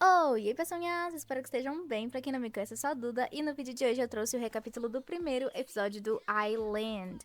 Oh, e aí, pessoinhas? Espero que estejam bem. Pra quem não me conhece, eu sou a Duda e no vídeo de hoje eu trouxe o recapítulo do primeiro episódio do Island.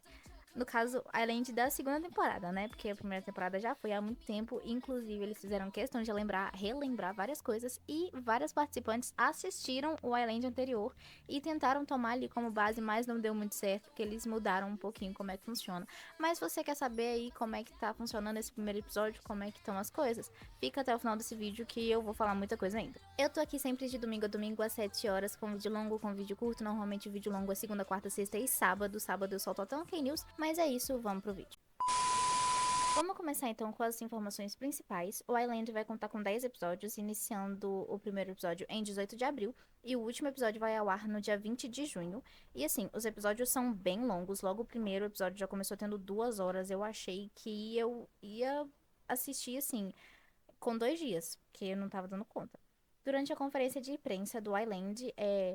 No caso, Island da segunda temporada, né? Porque a primeira temporada já foi há muito tempo. Inclusive, eles fizeram questão de relembrar várias coisas. E vários participantes assistiram o Island anterior e tentaram tomar ali como base, mas não deu muito certo, porque eles mudaram um pouquinho como é que funciona. Mas se você quer saber aí como é que tá funcionando esse primeiro episódio, como é que estão as coisas, fica até o final desse vídeo que eu vou falar muita coisa ainda. Eu tô aqui sempre de domingo a domingo às 7 horas com vídeo longo, com vídeo curto. Normalmente o vídeo longo é segunda, quarta, sexta e sábado. Sábado eu solto até um K-News, mas é isso, vamos pro vídeo. Vamos começar então com as informações principais. O Island vai contar com 10 episódios, iniciando o primeiro episódio em 18 de abril e o último episódio vai ao ar no dia 20 de junho. E assim, os episódios são bem longos. Logo o primeiro episódio já começou tendo 2 horas. Eu achei que eu ia assistir assim com 2 dias, porque eu não tava dando conta. Durante a conferência de imprensa do Island,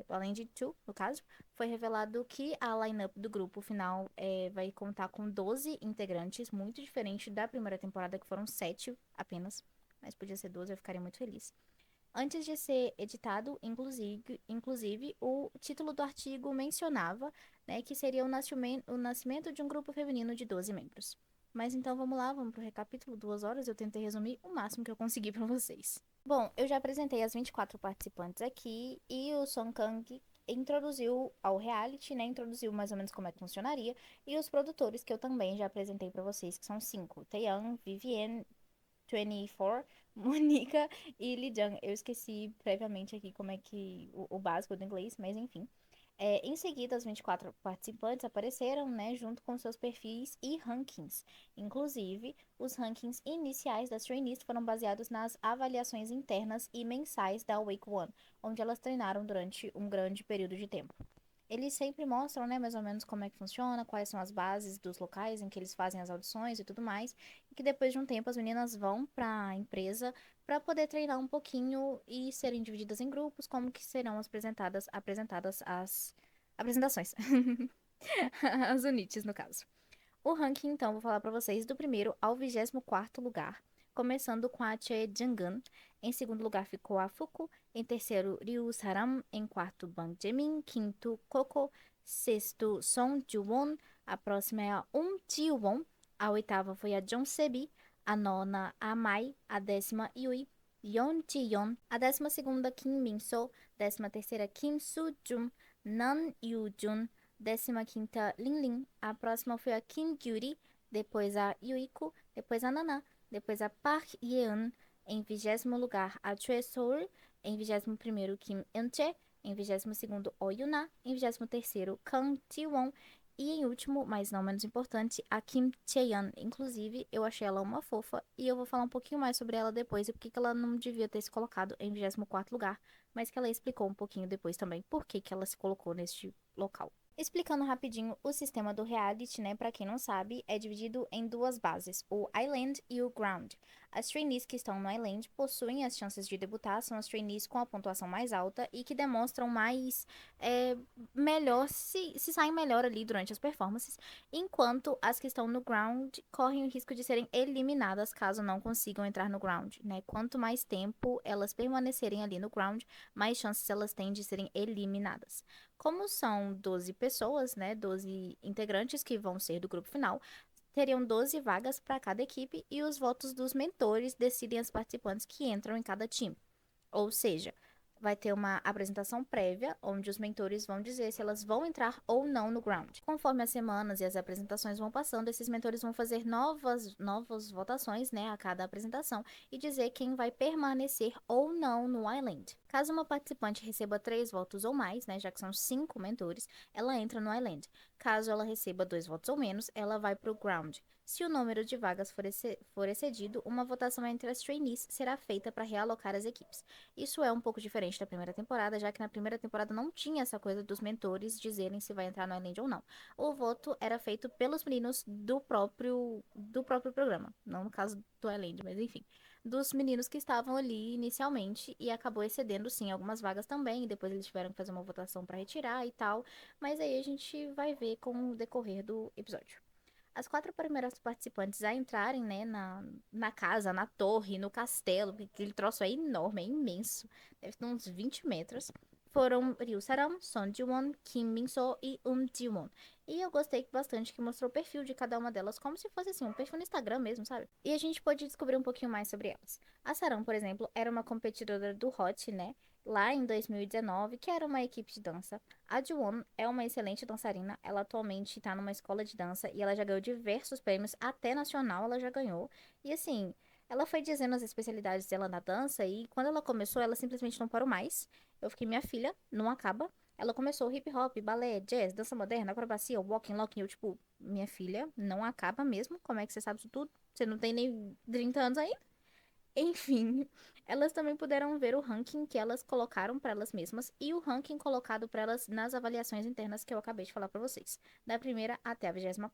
o Island 2, no caso, foi revelado que a lineup do grupo final vai contar com 12 integrantes, muito diferente da primeira temporada, que foram 7 apenas, mas podia ser 12, eu ficaria muito feliz. Antes de ser editado, inclusive o título do artigo mencionava, né, que seria o nascimento de um grupo feminino de 12 membros. Mas então vamos lá, vamos pro recapítulo, 2 horas, eu tentei resumir o máximo que eu consegui para vocês. Bom, eu já apresentei as 24 participantes aqui e o Song Kang introduziu ao reality, né, introduziu mais ou menos como é que funcionaria, e os produtores que eu também já apresentei para vocês, que são 5, Taeyang, Vivienne, 24, Monica e Lee Jung. Eu esqueci previamente aqui como é que o básico do inglês, mas enfim. Em seguida, as 24 participantes apareceram, né, junto com seus perfis e rankings. Inclusive, os rankings iniciais das trainees foram baseados nas avaliações internas e mensais da Week One, onde elas treinaram durante um grande período de tempo. Eles sempre mostram, né, mais ou menos como é que funciona, quais são as bases dos locais em que eles fazem as audições e tudo mais, e que depois de um tempo as meninas vão para a empresa para poder treinar um pouquinho e serem divididas em grupos, como que serão apresentadas as apresentações. As unites, no caso. O ranking, então, vou falar para vocês do primeiro ao 24º lugar, começando com a Choi Jung-gun. Em segundo lugar ficou a Fuku, em terceiro Ryu Saram, em quarto Bang Jae-min, quinto Coco, sexto Song Ju-won, a próxima é a Ji-won, a oitava foi a Jong Se-bi, a nona a Mai, a décima Yui, Yeon Ji-yeon, a 12ª Kim Min-so, 13ª Kim Soo-jun, Nan Yu-jun, 15ª Lin Lin, a próxima foi a Kim Gyuri, depois a Yuiko, depois a Nana, depois a Park Yeon, em 20º lugar a Choi Soul, em 21º Kim Eun-chae, em 22º Oh Yuna, em 23º Kang Ji-won e em último, mas não menos importante, a Kim Chae-yeon. Inclusive, eu achei ela uma fofa e eu vou falar um pouquinho mais sobre ela depois e por que ela não devia ter se colocado em 24º lugar, mas que ela explicou um pouquinho depois também por que ela se colocou neste local. Explicando rapidinho o sistema do reality, né? Pra quem não sabe, é dividido em duas bases, o Island e o Ground. As trainees que estão no Island possuem as chances de debutar, são as trainees com a pontuação mais alta e que demonstram mais é, melhor, se saem melhor ali durante as performances, enquanto as que estão no Ground correm o risco de serem eliminadas caso não consigam entrar no Ground, né? Quanto mais tempo elas permanecerem ali no Ground, mais chances elas têm de serem eliminadas. Como são 12 pessoas, né, 12 integrantes que vão ser do grupo final, teriam 12 vagas para cada equipe e os votos dos mentores decidem as participantes que entram em cada time. Ou seja, vai ter uma apresentação prévia, onde os mentores vão dizer se elas vão entrar ou não no ground. Conforme as semanas e as apresentações vão passando, esses mentores vão fazer novas votações, né, a cada apresentação e dizer quem vai permanecer ou não no Island. Caso uma participante receba 3 votos ou mais, né, já que são 5 mentores, ela entra no Island. Caso ela receba 2 votos ou menos, ela vai para o ground. Se o número de vagas for excedido, uma votação entre as trainees será feita para realocar as equipes. Isso é um pouco diferente da primeira temporada, já que na primeira temporada não tinha essa coisa dos mentores dizerem se vai entrar no Island ou não. O voto era feito pelos meninos do próprio programa, não no caso do Island, mas enfim, dos meninos que estavam ali inicialmente e acabou excedendo sim algumas vagas também, e depois eles tiveram que fazer uma votação para retirar e tal, mas aí a gente vai ver com o decorrer do episódio. As 4 primeiras participantes a entrarem, né, na casa, na torre, no castelo, porque aquele troço é enorme, é imenso, deve ter uns 20 metros, foram Ryu Saram, Son Ji-won, Kim Min-so e Ji-won. E eu gostei bastante que mostrou o perfil de cada uma delas, como se fosse assim, um perfil no Instagram mesmo, sabe? E a gente pôde descobrir um pouquinho mais sobre elas. A Saram, por exemplo, era uma competidora do Hot, né? Lá em 2019, que era uma equipe de dança. A Ji-won é uma excelente dançarina. Ela atualmente está numa escola de dança e ela já ganhou diversos prêmios, até nacional ela já ganhou. E assim, ela foi dizendo as especialidades dela na dança e quando ela começou, ela simplesmente não parou mais. Eu fiquei, minha filha, não acaba. Ela começou hip hop, balé, jazz, dança moderna, acrobacia, walking, locking. Eu, tipo, minha filha, não acaba mesmo. Como é que você sabe isso tudo? Você não tem nem 30 anos ainda? Enfim, elas também puderam ver o ranking que elas colocaram para elas mesmas e o ranking colocado para elas nas avaliações internas que eu acabei de falar para vocês, da primeira até a 24ª.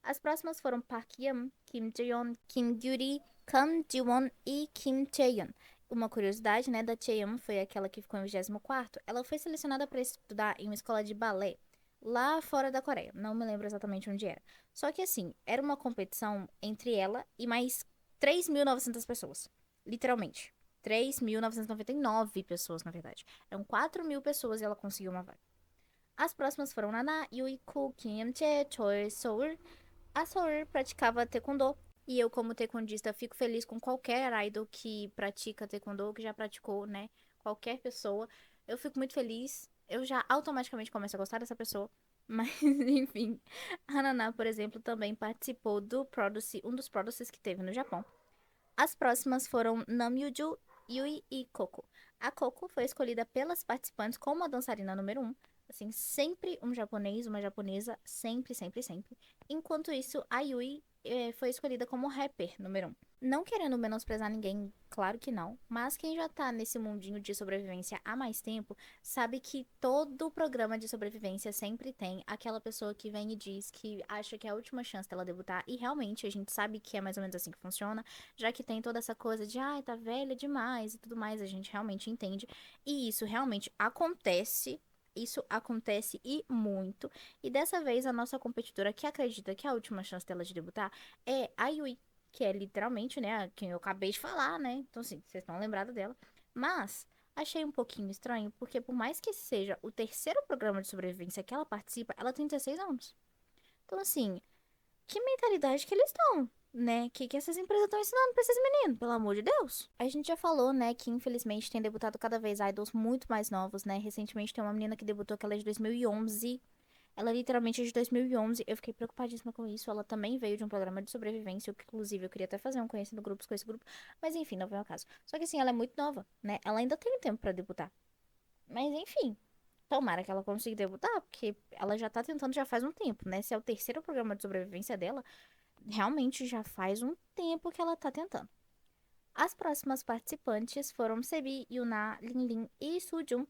As próximas foram Park Hyun, Kim Jae-yeon, Kim Gyuri, Kang Ji-won e Kim Chae-yeon. Uma curiosidade, né, da Chae-yeon foi aquela que ficou em 24º. Ela foi selecionada para estudar em uma escola de balé lá fora da Coreia. Não me lembro exatamente onde era. Só que assim, era uma competição entre ela e mais 3.900 pessoas. Literalmente. 3.999 pessoas, na verdade. Eram 4.000 pessoas e ela conseguiu uma vaga. As próximas foram Nana, Yui, Ku, Kim Yam-chae, Choi, Seoul. A Seoul praticava taekwondo. E eu, como taekwondista, fico feliz com qualquer idol que pratica taekwondo, que já praticou, né? Qualquer pessoa. Eu fico muito feliz. Eu já automaticamente começo a gostar dessa pessoa. Mas, enfim. A Naná, por exemplo, também participou do Produce, um dos Produces que teve no Japão. As próximas foram Namyuju, Yui e Coco. A Coco foi escolhida pelas participantes como a dançarina número 1. Assim, sempre um japonês, uma japonesa, sempre, sempre, sempre. Enquanto isso, a Yui foi escolhida como rapper número 1. Não querendo menosprezar ninguém, claro que não, mas quem já tá nesse mundinho de sobrevivência há mais tempo, sabe que todo programa de sobrevivência sempre tem aquela pessoa que vem e diz que acha que é a última chance dela debutar, e realmente a gente sabe que é mais ou menos assim que funciona, já que tem toda essa coisa de, ai, tá velha demais e tudo mais, a gente realmente entende. E isso realmente acontece. Isso acontece e muito. E dessa vez, a nossa competidora que acredita que a última chance dela de debutar é a Yui, que é literalmente, né, quem eu acabei de falar, né? Então, assim, vocês estão lembrados dela. Mas achei um pouquinho estranho, porque por mais que seja o terceiro programa de sobrevivência que ela participa, ela tem 16 anos. Então, assim, que mentalidade que eles estão, né? Que essas empresas estão ensinando pra esses meninos, pelo amor de Deus. A gente já falou, né, que infelizmente tem debutado cada vez idols muito mais novos, né? Recentemente tem uma menina que debutou que ela é de 2011. Ela literalmente é de 2011. Eu fiquei preocupadíssima com isso. Ela também veio de um programa de sobrevivência, que inclusive eu queria até fazer um conhecendo grupos com esse grupo, mas enfim, não veio ao caso. Só que assim, ela é muito nova, né? Ela ainda tem tempo pra debutar. Mas enfim, tomara que ela consiga debutar, porque ela já tá tentando já faz um tempo, né? Se é o terceiro programa de sobrevivência dela, realmente já faz um tempo que ela tá tentando. As próximas participantes foram Sebi, Yuna, Linlin e Sujun.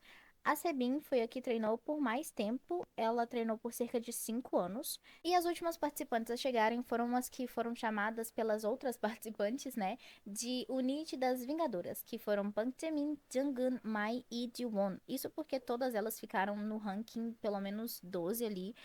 A Sebin foi a que treinou por mais tempo, ela treinou por cerca de 5 anos. E as últimas participantes a chegarem foram as que foram chamadas pelas outras participantes, né, de Unite das Vingadoras, que foram Bang Jae-min, Junggeun, Mai e Ji-won. Isso porque todas elas ficaram no ranking, pelo menos 12 ali,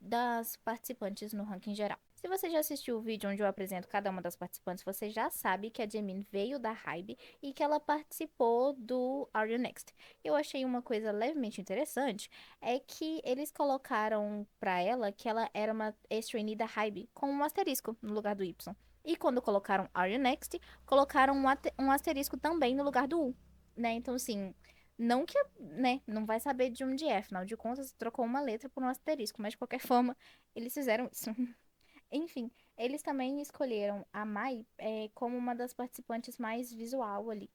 das participantes no ranking geral. Se você já assistiu o vídeo onde eu apresento cada uma das participantes, você já sabe que a Jaemin veio da HYBE e que ela participou do Are You Next. Eu achei uma coisa levemente interessante, é que eles colocaram pra ela que ela era uma ex-trainee da HYBE com um asterisco no lugar do Y. E quando colocaram Are You Next, colocaram um asterisco também no lugar do U, né? Então, assim, não que, né, não vai saber de onde é, afinal de contas, trocou uma letra por um asterisco, mas de qualquer forma, eles fizeram isso. Enfim, eles também escolheram a Mai como uma das participantes mais visual ali.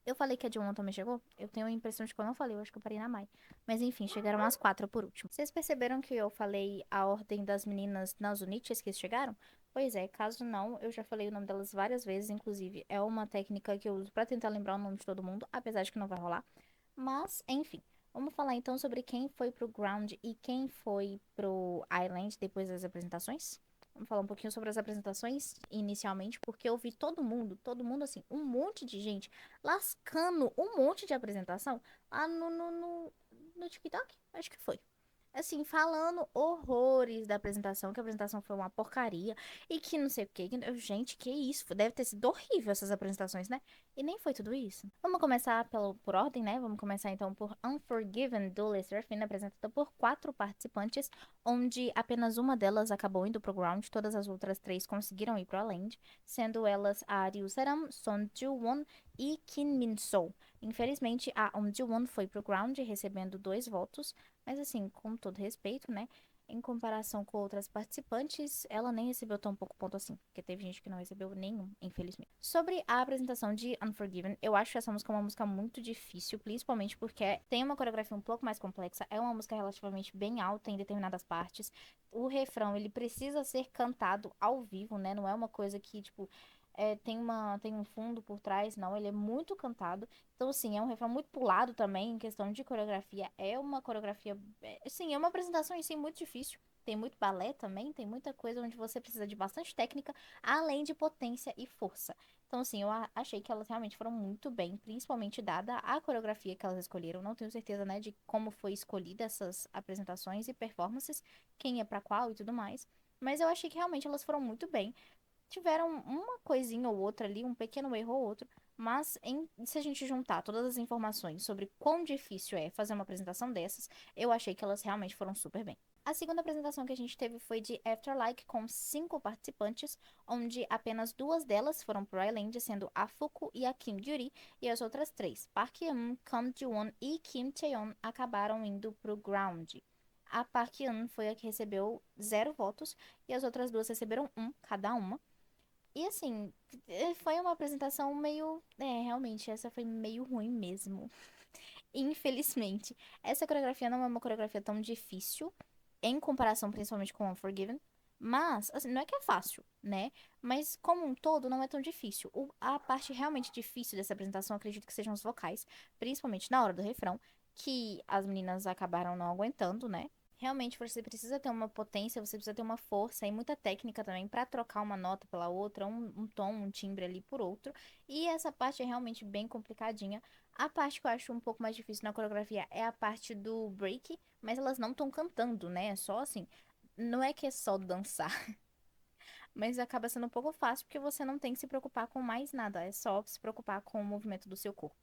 Eu falei que a Jungwon também chegou? Eu tenho a impressão de que eu não falei, eu acho que eu parei na Mai. Mas enfim, chegaram as 4 por último. Vocês perceberam que eu falei a ordem das meninas nas Uniches que chegaram? Pois é, caso não, eu já falei o nome delas várias vezes, inclusive é uma técnica que eu uso pra tentar lembrar o nome de todo mundo, apesar de que não vai rolar. Mas, enfim, vamos falar então sobre quem foi pro Ground e quem foi pro Island depois das apresentações? Vamos falar um pouquinho sobre as apresentações inicialmente, porque eu vi todo mundo assim, um monte de gente lascando um monte de apresentação lá no TikTok, acho que foi. assim, falando horrores da apresentação, que a apresentação foi uma porcaria e que não sei o quê. Gente, que isso? Deve ter sido horrível essas apresentações, né? E nem foi tudo isso. Vamos começar por ordem, né? Vamos começar então por Unforgiven do Led Zeppelin, apresentada por 4 participantes, onde apenas uma delas acabou indo pro ground, todas as outras 3 conseguiram ir pro land, sendo elas a Ryu Seram, Son Ju-won e Kim Min-so. Infelizmente, a Um Ji-won foi pro ground, recebendo 2 votos, mas assim, com todo respeito, né? Em comparação com outras participantes, ela nem recebeu tão pouco ponto assim, porque teve gente que não recebeu nenhum, infelizmente. Sobre a apresentação de Unforgiven, eu acho essa música uma música muito difícil, principalmente porque tem uma coreografia um pouco mais complexa, é uma música relativamente bem alta em determinadas partes. O refrão, ele precisa ser cantado ao vivo, né? Não é uma coisa que, tipo, tem um fundo por trás, não, ele é muito cantado. Então, assim, é um refrão muito pulado também, em questão de coreografia. É uma coreografia, sim, é uma apresentação em si muito difícil. Tem muito balé também, tem muita coisa onde você precisa de bastante técnica, além de potência e força. Então, assim, eu achei que elas realmente foram muito bem, principalmente dada a coreografia que elas escolheram. Não tenho certeza, né, de como foi escolhida essas apresentações e performances, quem é pra qual e tudo mais. Mas eu achei que realmente elas foram muito bem, tiveram uma coisinha ou outra ali, um pequeno erro ou outro, mas se a gente juntar todas as informações sobre quão difícil é fazer uma apresentação dessas, eu achei que elas realmente foram super bem. A segunda apresentação que a gente teve foi de Afterlike, com 5 participantes, onde apenas 2 delas foram pro Island, sendo a Fuku e a Kim Gyuri, e as outras 3, Park Yeon, Kam Ji-won e Kim Chaeon, acabaram indo pro Ground. A Park Yeon foi a que recebeu 0 votos, e as outras 2 receberam cada uma. E assim, foi uma apresentação meio. Realmente, essa foi meio ruim mesmo. Infelizmente. Essa coreografia não é uma coreografia tão difícil, em comparação principalmente com Unforgiven. Mas, assim, não é que é fácil, né? Mas, como um todo, não é tão difícil. A parte realmente difícil dessa apresentação, acredito que sejam os vocais, principalmente na hora do refrão, que as meninas acabaram não aguentando, né? Realmente você precisa ter uma potência, você precisa ter uma força e muita técnica também para trocar uma nota pela outra, um tom, um timbre ali por outro. E essa parte é realmente bem complicadinha. A parte que eu acho um pouco mais difícil na coreografia é a parte do break, mas elas não estão cantando, né? É só assim. Não é que é só dançar, mas acaba sendo um pouco fácil porque você não tem que se preocupar com mais nada, é só se preocupar com o movimento do seu corpo.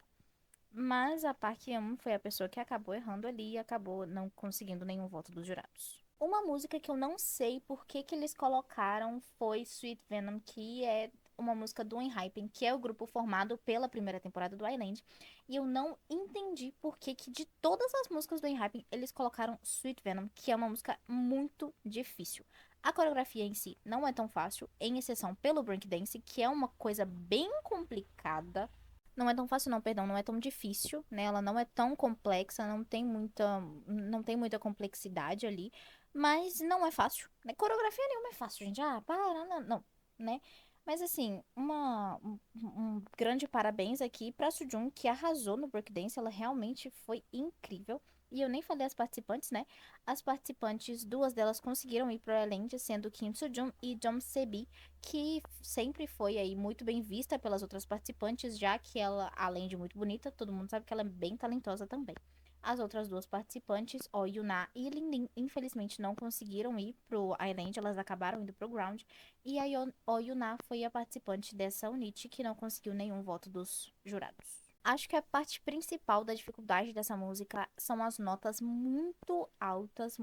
Mas a Park Hyun foi a pessoa que acabou errando ali e acabou não conseguindo nenhum voto dos jurados. Uma música que eu não sei por que que eles colocaram foi Sweet Venom, que é uma música do Enhypen, que é o grupo formado pela primeira temporada do Island. E eu não entendi por que que de todas as músicas do Enhypen eles colocaram Sweet Venom, que é uma música muito difícil. A coreografia em si não é tão fácil, em exceção pelo breakdance, que é uma coisa bem complicada. Não é tão fácil, não, perdão, não é tão difícil, né? Ela não é tão complexa, não tem muita complexidade ali, mas não é fácil, né? Coreografia nenhuma é fácil, gente. Ah, para, não, não, né? Mas assim, um grande parabéns aqui pra Sujun, que arrasou no breakdance, ela realmente foi incrível. E eu nem falei as participantes, né? As participantes, 2 delas conseguiram ir pro Island, sendo Kim Sujun e Jung Sebi, que sempre foi aí muito bem vista pelas outras participantes, já que ela, além de muito bonita, todo mundo sabe que ela é bem talentosa também. As outras 2 participantes, O Yuna e Lin Lin, infelizmente não conseguiram ir pro Island, elas acabaram indo pro Ground. E a O Yuna foi a participante dessa unit que não conseguiu nenhum voto dos jurados. Acho que a parte principal da dificuldade dessa música são as notas muito altas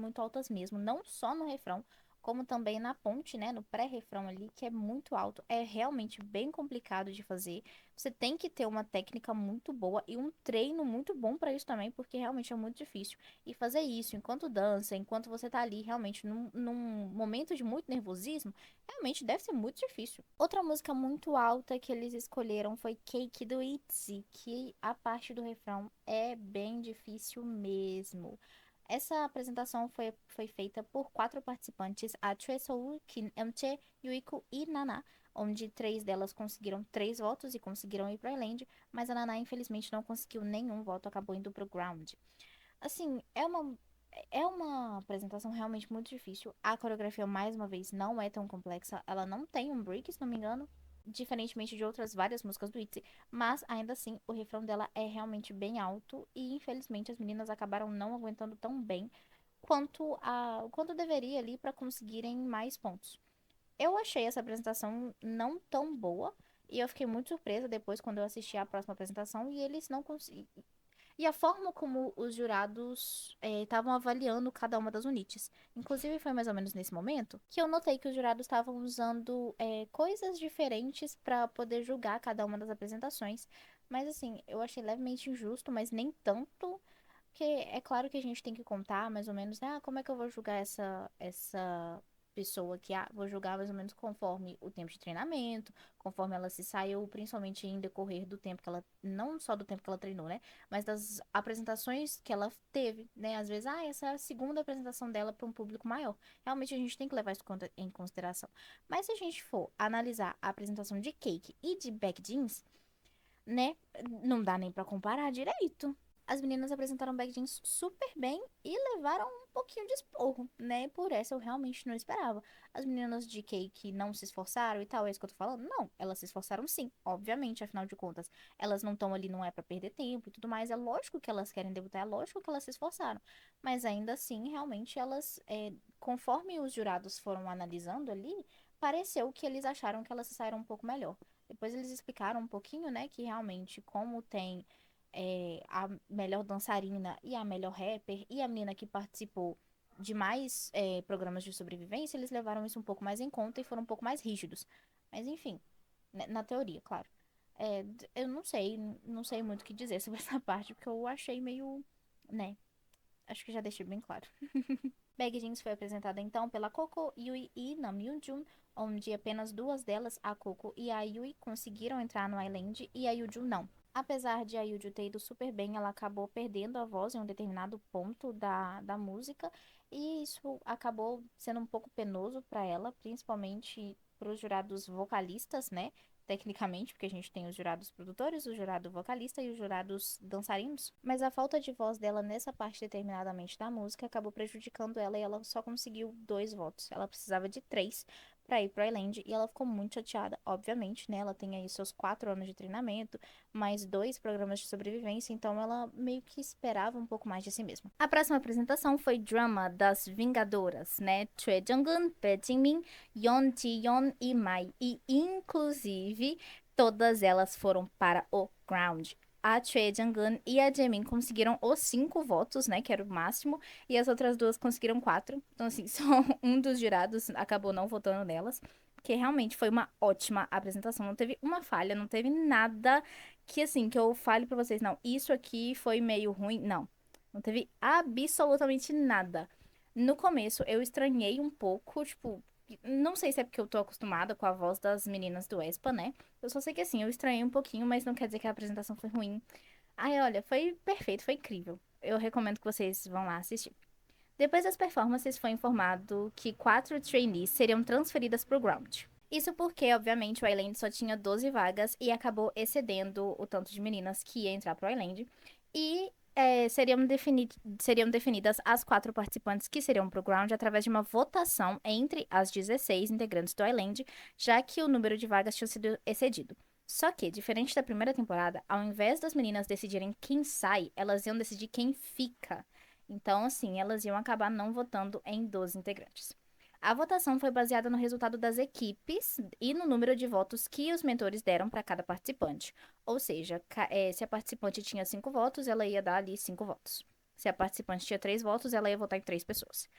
mesmo, não só no refrão, como também na ponte, né, no pré-refrão ali, que é muito alto. É realmente bem complicado de fazer. Você tem que ter uma técnica muito boa e um treino muito bom para isso também, porque realmente é muito difícil. E fazer isso enquanto dança, enquanto você tá ali realmente num momento de muito nervosismo, realmente deve ser muito difícil. Outra música muito alta que eles escolheram foi Cake do ITZY, que a parte do refrão é bem difícil mesmo. Essa apresentação foi feita por 4 participantes, a Choi Soul, Kim Eun-chae, Yuiko e Nana, onde 3 delas conseguiram 3 votos e conseguiram ir para Island, mas a Nana infelizmente não conseguiu nenhum voto, acabou indo pro ground. Assim, é uma apresentação realmente muito difícil. A coreografia, mais uma vez, não é tão complexa. Ela não tem um break, se não me engano, diferentemente de outras várias músicas do ITZY, mas ainda assim, o refrão dela é realmente bem alto e infelizmente as meninas acabaram não aguentando tão bem o quanto deveria ali para conseguirem mais pontos. Eu achei essa apresentação não tão boa e eu fiquei muito surpresa depois quando eu assisti a próxima apresentação e eles não conseguiram. E a forma como os jurados estavam avaliando cada uma das unites. Inclusive, foi mais ou menos nesse momento que eu notei que os jurados estavam usando coisas diferentes para poder julgar cada uma das apresentações. Mas, assim, eu achei levemente injusto, mas nem tanto. Porque é claro que a gente tem que contar mais ou menos, né? Ah, como é que eu vou julgar essa pessoa que vou julgar mais ou menos conforme o tempo de treinamento, conforme ela se saiu, principalmente em decorrer do tempo que ela, não só do tempo que ela treinou, né? Mas das apresentações que ela teve, né? Às vezes, essa é a segunda apresentação dela para um público maior. Realmente a gente tem que levar isso em consideração. Mas se a gente for analisar a apresentação de Cake e de Beck Jeans, né? Não dá nem pra comparar direito. As meninas apresentaram back jeans super bem e levaram um pouquinho de esporro, né? Por essa eu realmente não esperava. As meninas de Cake não se esforçaram e tal, é isso que eu tô falando? Não, elas se esforçaram sim, obviamente, afinal de contas. Elas não estão ali, não é pra perder tempo e tudo mais. É lógico que elas querem debutar, é lógico que elas se esforçaram. Mas ainda assim, realmente, elas, conforme os jurados foram analisando ali, pareceu que eles acharam que elas se saíram um pouco melhor. Depois eles explicaram um pouquinho, né, que realmente como tem a melhor dançarina e a melhor rapper e a menina que participou de mais programas de sobrevivência, eles levaram isso um pouco mais em conta e foram um pouco mais rígidos. Mas enfim, né, na teoria, claro. Eu não sei muito o que dizer sobre essa parte, porque eu achei meio, né, acho que já deixei bem claro. Bag Jeans foi apresentada então pela Coco, Yui e Namjoon, onde apenas duas delas, a Coco e a Yui, conseguiram entrar no Island e a Yuju não. Apesar de a Yuju ter ido super bem, ela acabou perdendo a voz em um determinado ponto da música e isso acabou sendo um pouco penoso para ela, principalmente para os jurados vocalistas, né? Tecnicamente, porque a gente tem os jurados produtores, o jurado vocalista e os jurados dançarinos. Mas a falta de voz dela nessa parte determinadamente da música acabou prejudicando ela e ela só conseguiu 2 votos. Ela precisava de 3 para ir pro Island e ela ficou muito chateada, obviamente, né? Ela tem aí seus 4 anos de treinamento, mais 2 programas de sobrevivência, então ela meio que esperava um pouco mais de si mesma. A próxima apresentação foi Drama das Vingadoras, né? Choi Jung-un, Bae Jin-min, Yeon Ji-yeon e Mai. E, inclusive, todas elas foram para o Ground. A Choi Jung-un e a Jaemin conseguiram os 5 votos, né? Que era o máximo. E as outras duas conseguiram 4. Então, assim, só um dos jurados acabou não votando nelas. Porque realmente foi uma ótima apresentação. Não teve uma falha, não teve nada que, assim, que eu fale pra vocês. Não, isso aqui foi meio ruim. Não. Não teve absolutamente nada. No começo, eu estranhei um pouco, tipo, não sei se é porque eu tô acostumada com a voz das meninas do Espa, né? Eu só sei que assim, eu estranhei um pouquinho, mas não quer dizer que a apresentação foi ruim. Ai, olha, foi perfeito, foi incrível. Eu recomendo que vocês vão lá assistir. Depois das performances, foi informado que 4 trainees seriam transferidas para o Ground. Isso porque, obviamente, o Island só tinha 12 vagas e acabou excedendo o tanto de meninas que ia entrar pro Island. E seriam definidas as 4 participantes que seriam pro Ground através de uma votação entre as 16 integrantes do Island, já que o número de vagas tinha sido excedido. Só que, diferente da primeira temporada, ao invés das meninas decidirem quem sai, elas iam decidir quem fica. Então, assim, elas iam acabar não votando em 12 integrantes. A votação foi baseada no resultado das equipes e no número de votos que os mentores deram para cada participante. Ou seja, se a participante tinha 5 votos, ela ia dar ali 5 votos. Se a participante tinha 3 votos, ela ia votar em 3 pessoas.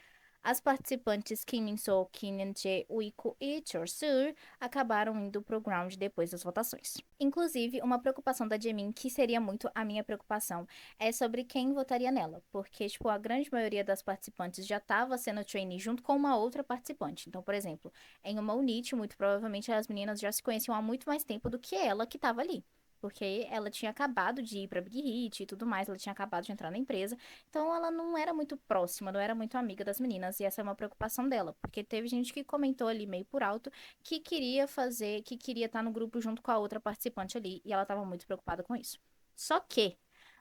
As participantes Kim Min-soo, Kim Yeon-jae, Uiko e Chor-soo acabaram indo pro ground depois das votações. Inclusive, uma preocupação da Jaemin, que seria muito a minha preocupação, é sobre quem votaria nela, porque, tipo, a grande maioria das participantes já estava sendo trainee junto com uma outra participante. Então, por exemplo, em uma unit, muito provavelmente as meninas já se conheciam há muito mais tempo do que ela que estava ali. Porque ela tinha acabado de ir pra Big Hit e tudo mais, ela tinha acabado de entrar na empresa. Então ela não era muito próxima, não era muito amiga das meninas. E essa é uma preocupação dela. Porque teve gente que comentou ali meio por alto que queria fazer, que queria estar no grupo junto com a outra participante ali. E ela estava muito preocupada com isso. Só que,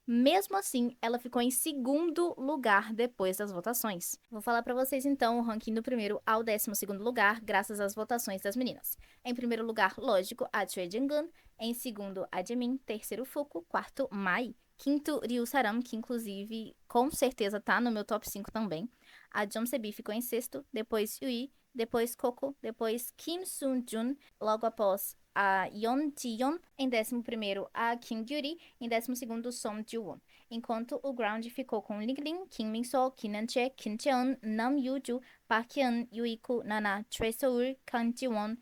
mesmo assim, ela ficou em segundo lugar depois das votações. Vou falar pra vocês então o ranking do primeiro ao 12º lugar, graças às votações das meninas. Em primeiro lugar, lógico, a Choi Jung-un. Em segundo, a Jaemin. Terceiro, Fuku. Quarto, Mai. Quinto, Ryu Saram, que inclusive com certeza tá no meu top 5 também. A Jeonsebi ficou em sexto, depois Yui, depois Coco, depois Kim Sun-jun, logo após a Yeon Ji-yeon, em 11º a Kim Gyuri, em 12º Song Ji-won. Enquanto o ground ficou com Ling Ling, Kim Min-so, Kim An-che, Kim Cheon, Nam Yoo-ju, Park Hyun, Yuiko, Nana, Choi So-ul, Kang Ji-won,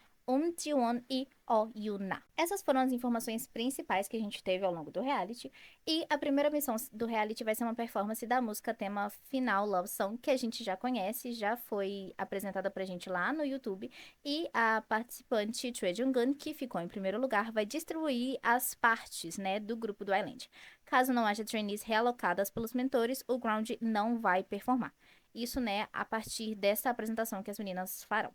Ji-won e Oh Yuna. Essas foram as informações principais que a gente teve ao longo do reality. E a primeira missão do reality vai ser uma performance da música tema final Love Song, que a gente já conhece, já foi apresentada pra gente lá no YouTube. E a participante Choi Jung-gun, que ficou em primeiro lugar, vai distribuir as partes, né, do grupo do Island. Caso não haja trainees realocadas pelos mentores, o ground não vai performar. Isso, né, a partir dessa apresentação que as meninas farão.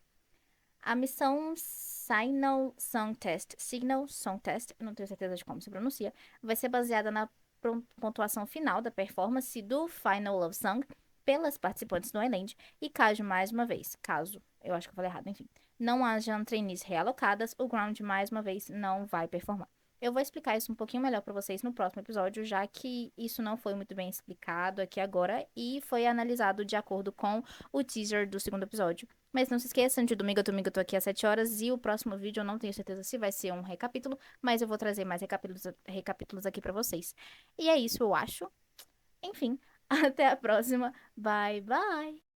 A missão Signal Song Test, não tenho certeza de como se pronuncia, vai ser baseada na pontuação final da performance do Final Love Song pelas participantes do Island e caso, eu acho que eu falei errado, enfim, não hajam trainees realocadas, o ground mais uma vez não vai performar. Eu vou explicar isso um pouquinho melhor para vocês no próximo episódio, já que isso não foi muito bem explicado aqui agora e foi analisado de acordo com o teaser do segundo episódio. Mas não se esqueçam, de domingo a domingo eu tô aqui às 7 horas e o próximo vídeo eu não tenho certeza se vai ser um recapítulo, mas eu vou trazer mais recapítulos aqui pra vocês. E é isso, eu acho. Enfim, até a próxima. Bye, bye!